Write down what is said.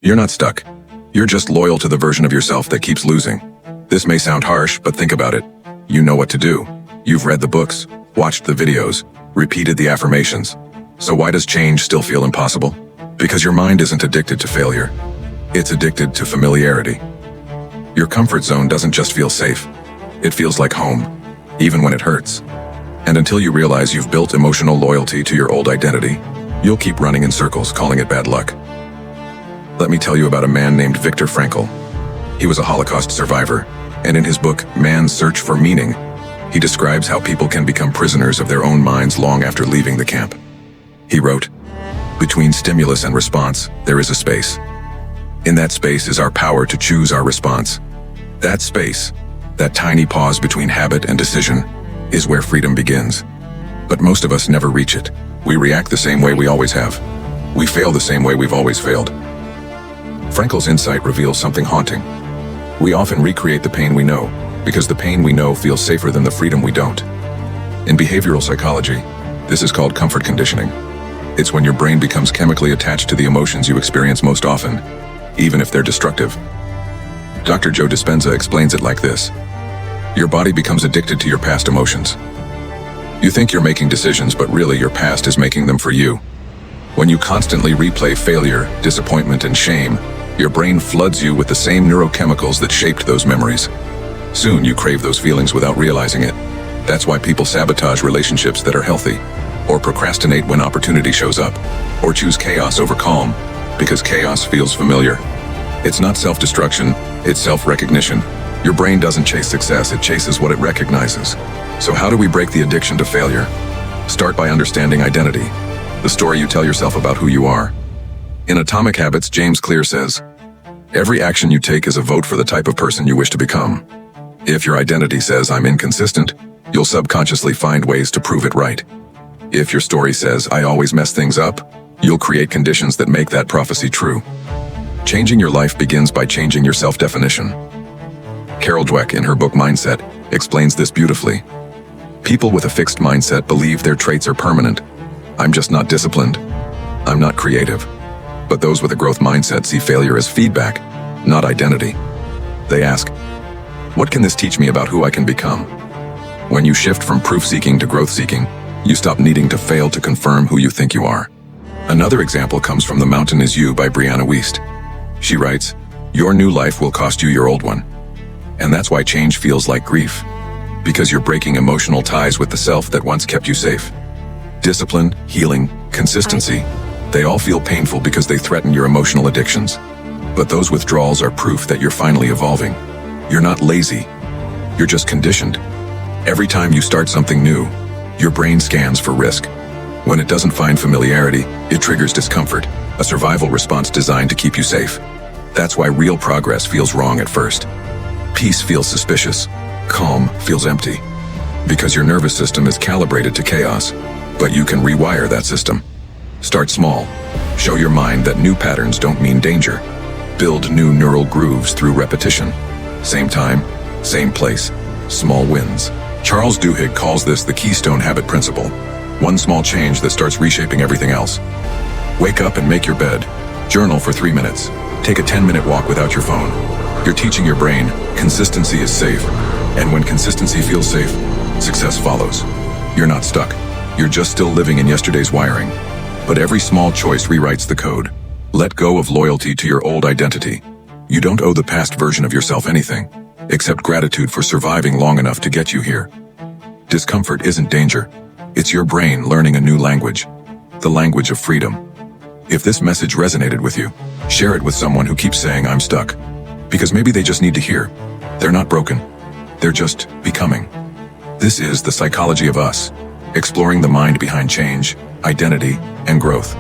You're not stuck. You're just loyal to the version of yourself that keeps losing. This may sound harsh, but think about it. You know what to do. You've read the books, watched the videos, repeated the affirmations. So why does change still feel impossible? Because your mind isn't addicted to failure. It's addicted to familiarity. Your comfort zone doesn't just feel safe. It feels like home, even when it hurts. And until you realize you've built emotional loyalty to your old identity, you'll keep running in circles, calling it bad luck. Let me tell you about a man named Viktor Frankl. He was a Holocaust survivor, and in his book, Man's Search for Meaning, he describes how people can become prisoners of their own minds long after leaving the camp. He wrote, "Between stimulus and response, there is a space. In that space is our power to choose our response. That space, that tiny pause between habit and decision, is where freedom begins. But most of us never reach it. We react the same way we always have. We fail the same way we've always failed." Frankl's insight reveals something haunting. We often recreate the pain we know, because the pain we know feels safer than the freedom we don't. In behavioral psychology, this is called comfort conditioning. It's when your brain becomes chemically attached to the emotions you experience most often, even if they're destructive. Dr. Joe Dispenza explains it like this. Your body becomes addicted to your past emotions. You think you're making decisions, but really your past is making them for you. When you constantly replay failure, disappointment, and shame, your brain floods you with the same neurochemicals that shaped those memories. Soon you crave those feelings without realizing it. That's why people sabotage relationships that are healthy, or procrastinate when opportunity shows up, or choose chaos over calm, because chaos feels familiar. It's not self-destruction, it's self-recognition. Your brain doesn't chase success, it chases what it recognizes. So how do we break the addiction to failure? Start by understanding identity, the story you tell yourself about who you are. In Atomic Habits, James Clear says, "Every action you take is a vote for the type of person you wish to become. If your identity says I'm inconsistent, you'll subconsciously find ways to prove it right. If your story says I always mess things up, you'll create conditions that make that prophecy true." Changing your life begins by changing your self-definition. Carol Dweck, in her book Mindset, explains this beautifully. People with a fixed mindset believe their traits are permanent. I'm just not disciplined. I'm not creative. But those with a growth mindset see failure as feedback, not identity. They ask, what can this teach me about who I can become? When you shift from proof-seeking to growth-seeking, you stop needing to fail to confirm who you think you are. Another example comes from The Mountain Is You by Brianna Wiest. She writes, "Your new life will cost you your old one." And that's why change feels like grief, because you're breaking emotional ties with the self that once kept you safe. Discipline, healing, consistency, they all feel painful because they threaten your emotional addictions. But those withdrawals are proof that you're finally evolving. You're not lazy. You're just conditioned. Every time you start something new, your brain scans for risk. When it doesn't find familiarity, it triggers discomfort, a survival response designed to keep you safe. That's why real progress feels wrong at first. Peace feels suspicious. Calm feels empty. Because your nervous system is calibrated to chaos, but you can rewire that system. Start small. Show your mind that new patterns don't mean danger. Build new neural grooves through repetition. Same time, same place, small wins. Charles Duhigg calls this the keystone habit principle. One small change that starts reshaping everything else. Wake up and make your bed. Journal for 3 minutes. Take a 10-minute walk without your phone. You're teaching your brain, consistency is safe. And when consistency feels safe, success follows. You're not stuck. You're just still living in yesterday's wiring. But every small choice rewrites the code. Let go of loyalty to your old identity. You don't owe the past version of yourself anything, except gratitude for surviving long enough to get you here. Discomfort isn't danger. It's your brain learning a new language, the language of freedom. If this message resonated with you, share it with someone who keeps saying I'm stuck. Because maybe they just need to hear. They're not broken. They're just becoming. This is The Psychology of Us, exploring the mind behind change, identity, and growth.